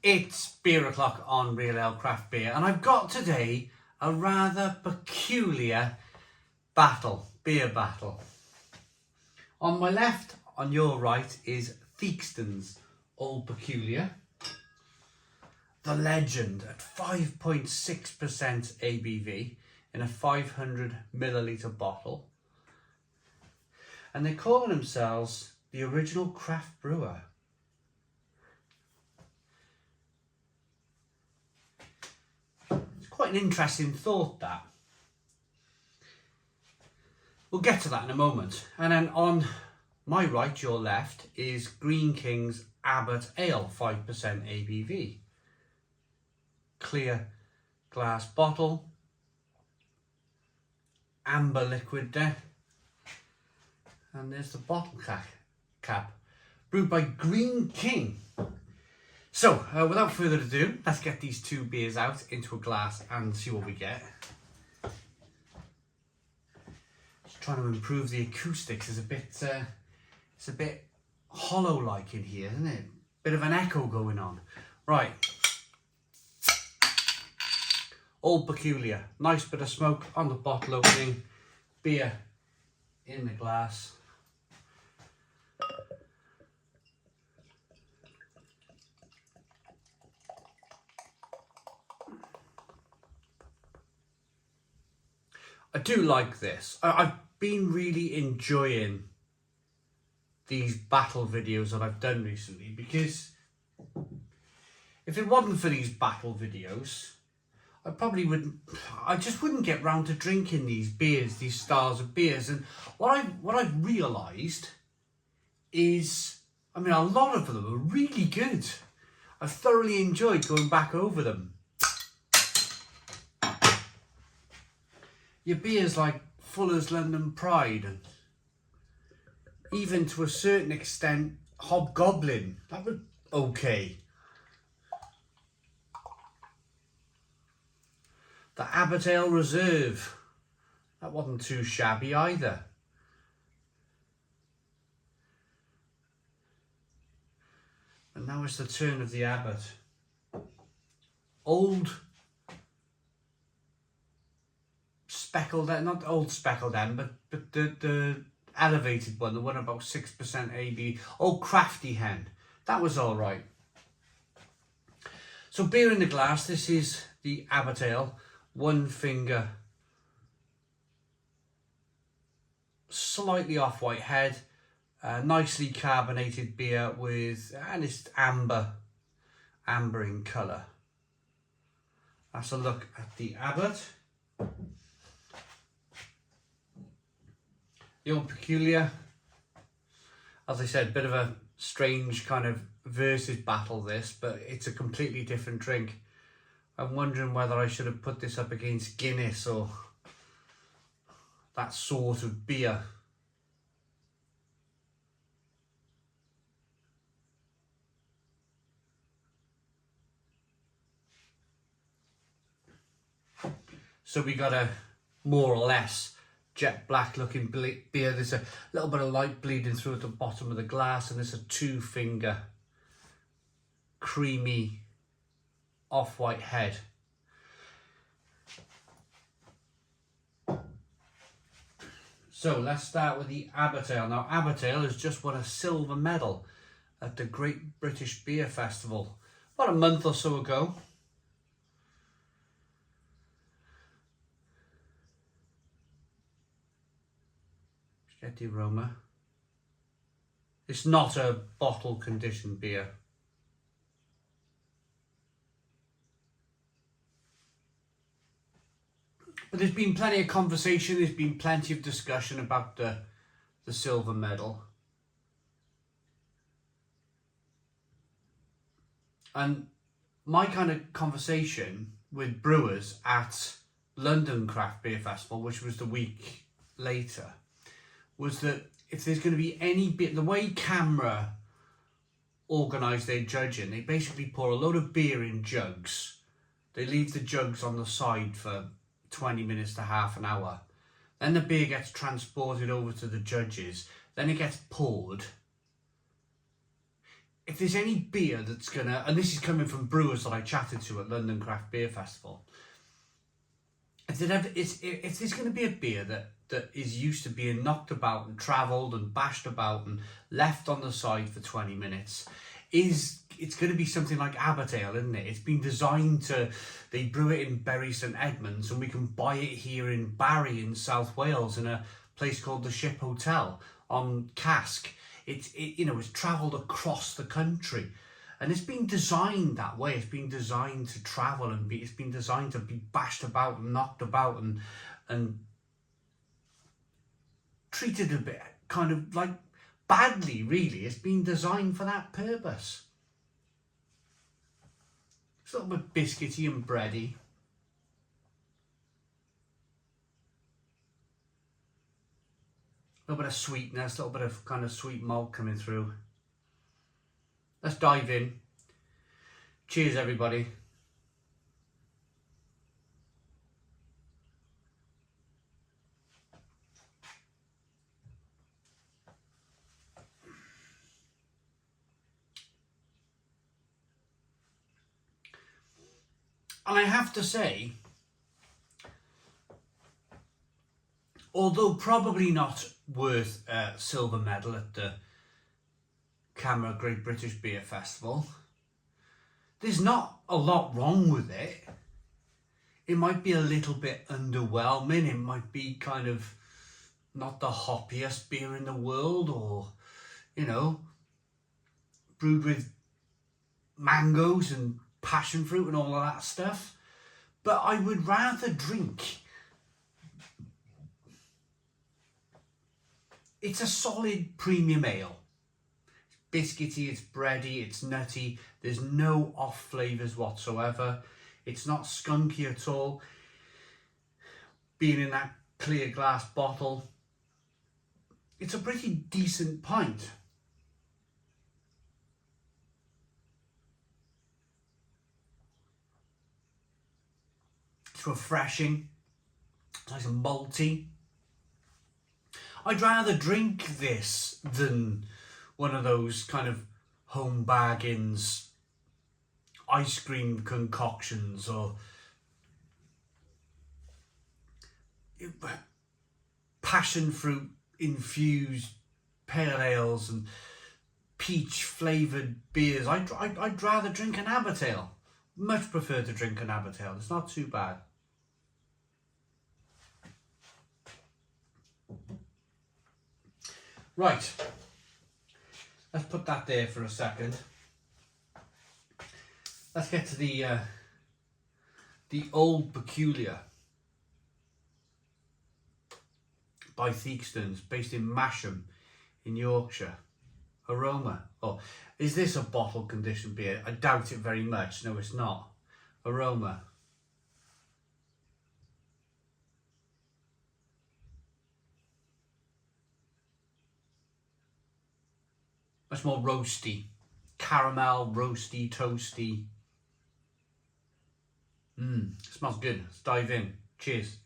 It's beer o'clock on Real Ale Craft Beer, and I've got today a rather peculiar beer battle. On my left, on your right, is Theakstons Old Peculier. The legend at 5.6% ABV in a 500 milliliter bottle. And they're calling themselves the original craft brewer. It's quite an interesting thought, that. We'll get to that in a moment. And then on my right, your left, is Greene King's Abbot Ale, 5% ABV. Clear glass bottle, amber liquid there, and there's the bottle cap, brewed by Greene King. So without further ado, let's get these two beers out into a glass and see what we get. Just trying to improve the acoustics. It's a bit hollow like in here, isn't it? Bit of an echo going on. Right. Old Peculier, nice bit of smoke on the bottle opening, beer in the glass. I do like this. I've been really enjoying these battle videos that I've done recently, because if it wasn't for these battle videos, I just wouldn't get round to drinking these beers, these styles of beers. And what I've realised is, a lot of them are really good. I've thoroughly enjoyed going back over them. Your beers like Fuller's London Pride, and even to a certain extent Hobgoblin, that was okay. The Abbot Ale Reserve, that wasn't too shabby either. And now it's the turn of the Abbot. Old speckled, not old speckled M, but the elevated one, the one about 6% AB. Old crafty hen, that was all right. So beer in the glass, this is the Abbot Ale. One finger, slightly off-white head, nicely carbonated beer and it's amber in colour. That's a look at the Abbot. The Old Peculier, as I said, bit of a strange kind of versus battle this, but it's a completely different drink. I'm wondering whether I should have put this up against Guinness or that sort of beer. So we got a more or less jet black looking beer. There's a little bit of light bleeding through at the bottom of the glass, and there's a 2-finger creamy off-white head. So let's start with the Abbot Ale. Now, Abbot Ale has just won a silver medal at the Great British Beer Festival about a month or so ago. Get the aroma. It's not a bottle conditioned beer. But there's been plenty of conversation, there's been plenty of discussion about the silver medal. And my kind of conversation with brewers at London Craft Beer Festival, which was the week later, was that if there's going to be any beer, the way Camera organise their judging, they basically pour a load of beer in jugs. They leave the jugs on the side for 20 minutes to half an hour. Then the beer gets transported over to the judges. Then it gets poured. if there's any beer that's gonna, and this is coming from brewers that I chatted to at London Craft Beer Festival, if there's going to be a beer that is used to being knocked about and travelled and bashed about and left on the side for 20 minutes, it's going to be something like Abbot Ale, isn't it? It's been designed to, they brew it in Bury St Edmunds, and we can buy it here in Barry in South Wales in a place called the Ship Hotel on cask. It's travelled across the country. And it's been designed that way. It's been designed to travel and it's been designed to be bashed about and knocked about and treated a bit kind of like badly, really. It's been designed for that purpose. It's a little bit biscuity and bready. A little bit of sweetness, a little bit of kind of sweet malt coming through. Let's dive in. Cheers, everybody. And I have to say, although probably not worth a silver medal at the Camera Great British Beer Festival, there's not a lot wrong with it. It might be a little bit underwhelming. It might be kind of not the hoppiest beer in the world, or, brewed with mangoes and passion fruit and all of that stuff. But I would rather drink. It's a solid premium ale. Biscuity, it's bready, it's nutty, there's no off flavours whatsoever. It's not skunky at all. Being in that clear glass bottle, it's a pretty decent pint. It's refreshing, it's nice and malty. I'd rather drink this than one of those kind of home bargains, ice cream concoctions, or passion fruit infused pale ales and peach flavoured beers. I'd rather drink an Abbot Ale. Much prefer to drink an Abbot Ale. It's not too bad. Right. Let's put that there for a second. Let's get to the Old Peculier by Theakstons, based in Masham in Yorkshire. Aroma. Oh, is this a bottle conditioned beer? I doubt it very much. No, it's not. Aroma. Much more roasty. Caramel, roasty, toasty. Smells good. Let's dive in. Cheers.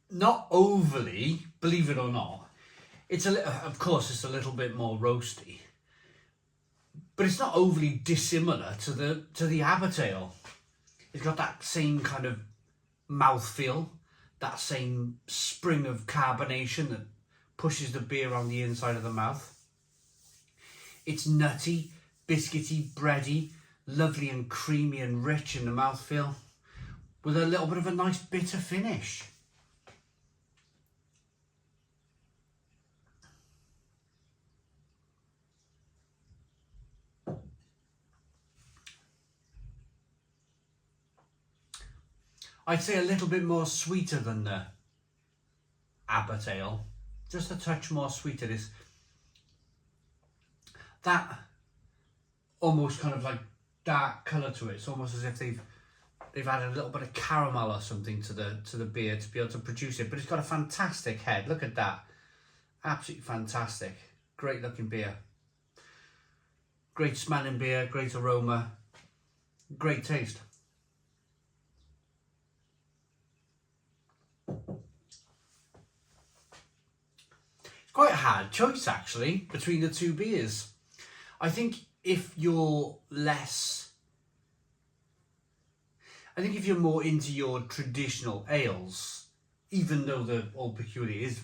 Not overly, believe it or not. It's of course, it's a little bit more roasty, but it's not overly dissimilar to the Abbot Ale. It's got that same kind of mouthfeel, that same spring of carbonation that pushes the beer on the inside of the mouth. It's nutty, biscuity, bready, lovely and creamy and rich in the mouthfeel, with a little bit of a nice bitter finish. I'd say a little bit more sweeter than the Abbot Ale. Just a touch more sweeter. It's that almost kind of like dark colour to it. It's almost as if they've added a little bit of caramel or something to the beer to be able to produce it. But it's got a fantastic head. Look at that. Absolutely fantastic. Great looking beer. Great smelling beer, great aroma, great taste. Quite a hard choice actually between the two beers. I think if you're more into your traditional ales, even though the Old Peculier is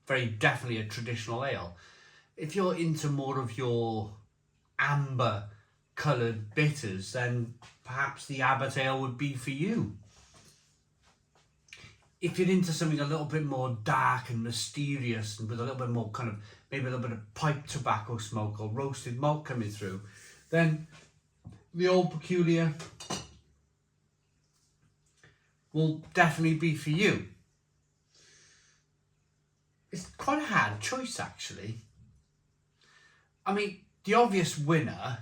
very definitely a traditional ale, if you're into more of your amber coloured bitters, then perhaps the Abbot ale would be for you. If you're into something a little bit more dark and mysterious and with a little bit more kind of, maybe a little bit of pipe tobacco smoke or roasted malt coming through, then the Old Peculier will definitely be for you. It's quite a hard choice actually. I mean, the obvious winner,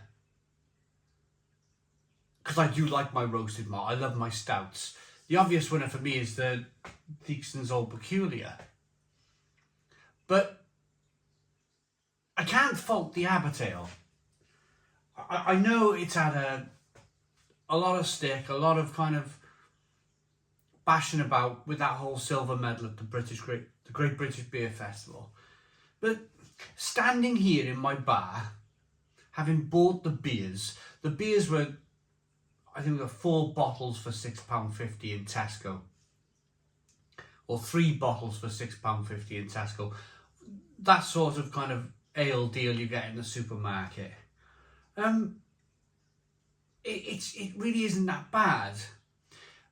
because I do like my roasted malt, I love my stouts. The obvious winner for me is the Theakston's Old Peculier. But I can't fault the Abbot ale. I know it's had a lot of stick, a lot of kind of bashing about with that whole silver medal at the Great British Beer Festival. But standing here in my bar, having bought the beers were, I think there were 4 bottles for £6.50 in Tesco. Or 3 bottles for £6.50 in Tesco. That sort of kind of ale deal you get in the supermarket. It really isn't that bad.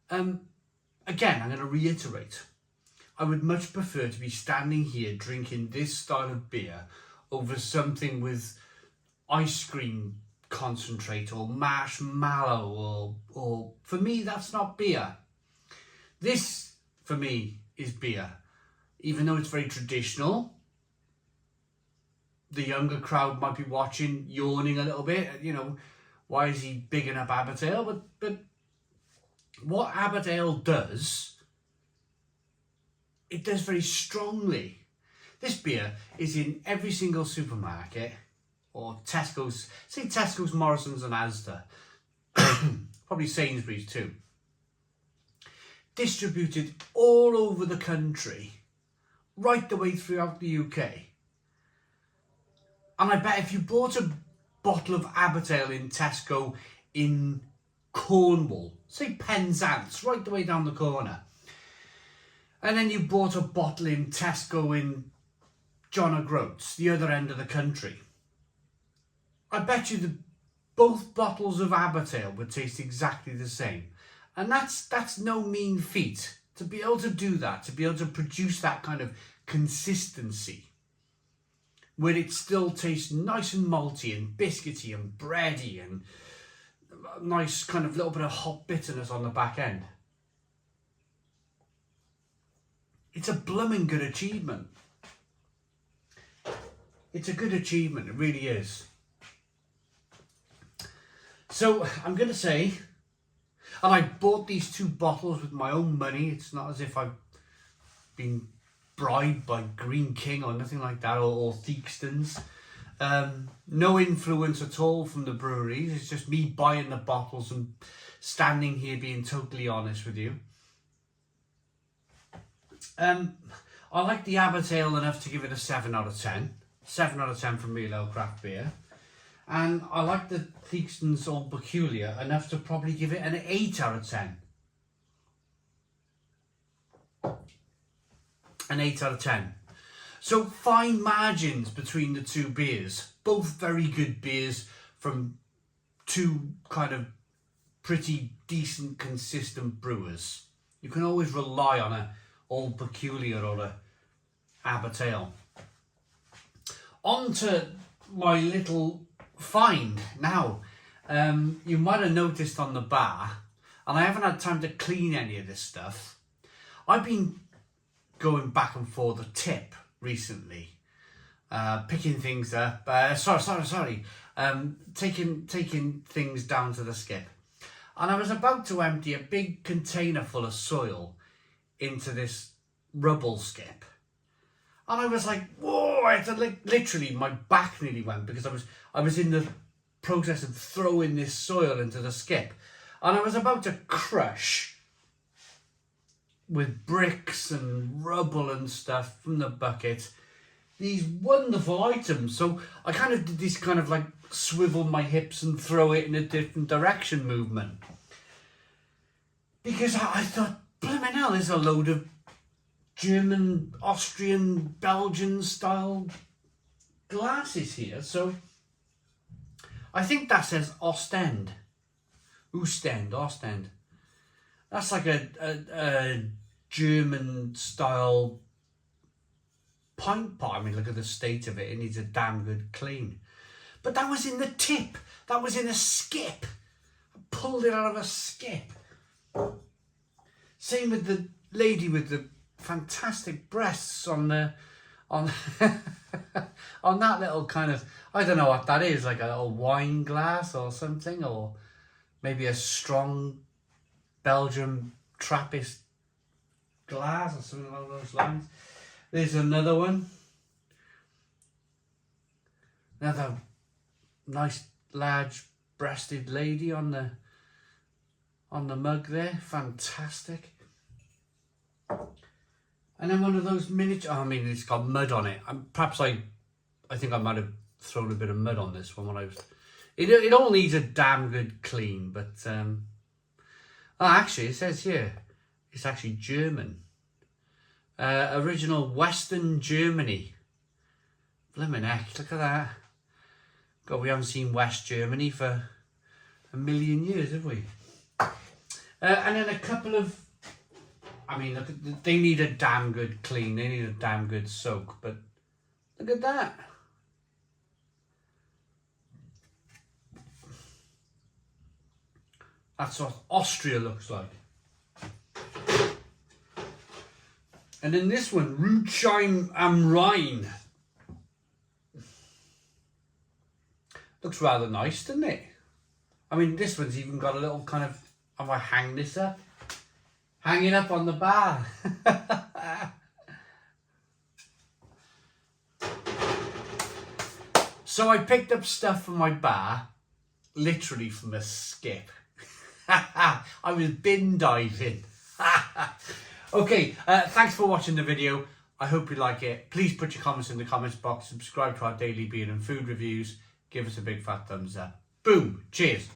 Again, I'm going to reiterate. I would much prefer to be standing here drinking this style of beer over something with ice cream concentrate or marshmallow or for me that's not beer. This for me is beer, even though it's very traditional. The younger crowd might be watching, yawning a little bit, you know, why is he bigging up Abbot ale? But what Abbot ale does, it does very strongly. This beer is in every single supermarket, or Tesco's, say Tesco's, Morrison's and Asda, probably Sainsbury's too. Distributed all over the country, right the way throughout the UK. And I bet if you bought a bottle of Abbot ale in Tesco in Cornwall, say Penzance, right the way down the corner, and then you bought a bottle in Tesco in John O'Groats, the other end of the country, I bet you that both bottles of Abbot ale would taste exactly the same. And that's no mean feat. To be able to do that, to be able to produce that kind of consistency, where it still tastes nice and malty and biscuity and bready and nice kind of little bit of hot bitterness on the back end. It's a blooming good achievement. It's a good achievement, it really is. So I'm going to say, and I bought these 2 bottles with my own money. It's not as if I've been bribed by Greene King or nothing like that, or Theakstons. No influence at all from the breweries. It's just me buying the bottles and standing here being totally honest with you. I like the Abbot ale enough to give it a 7 out of 10. 7 out of 10 from Real Ale Craft Beer. And I like the Theakston's Old Peculier enough to probably give it an 8 out of 10. An 8 out of 10. So fine margins between the 2 beers. Both very good beers from 2 kind of pretty decent, consistent brewers. You can always rely on a Old Peculier or a Abbot ale. On to my little find now. You might have noticed on the bar, and I haven't had time to clean any of this stuff. I've been going back and forth a tip recently, picking things up. Taking things down to the skip, and I was about to empty a big container full of soil into this rubble skip, and I was like, whoa! Literally, my back nearly went because I was in the process of throwing this soil into the skip. And I was about to crush with bricks and rubble and stuff from the bucket these wonderful items. So I kind of did this kind of like swivel my hips and throw it in a different direction movement. Because I thought, blimey hell, there's a load of German, Austrian, Belgian style glasses here. So I think that says Ostend. Ostend. That's like a German style pint pot. I mean, look at the state of it. It needs a damn good clean. But that was in the tip. That was in a skip. I pulled it out of a skip. Same with the lady with the fantastic breasts on the on on that little kind of, I don't know what that is, like a little wine glass or something, or maybe a strong Belgian Trappist glass or something along those lines. There's another one. Another nice large breasted lady on the mug there. Fantastic. And then one of those miniature, I mean, it's got mud on it. Perhaps I think I might have thrown a bit of mud on this one when I was, it all needs a damn good clean, but actually it says here it's actually German. Original Western Germany. Blimmin' heck, look at that. God, we haven't seen West Germany for a million years, have we? And then a couple of, I mean, look, they need a damn good clean. They need a damn good soak, but look at that. That's what Austria looks like. And then this one, Rütsheim am Rhein. Looks rather nice, doesn't it? I mean, this one's even got a little kind of, I might hang this up. Hang it up on the bar. So I picked up stuff for my bar, literally from a skip. I was bin diving. Okay, thanks for watching the video. I hope you like it. Please put your comments in the comments box. Subscribe to our daily beer and food reviews. Give us a big fat thumbs up. Boom. Cheers.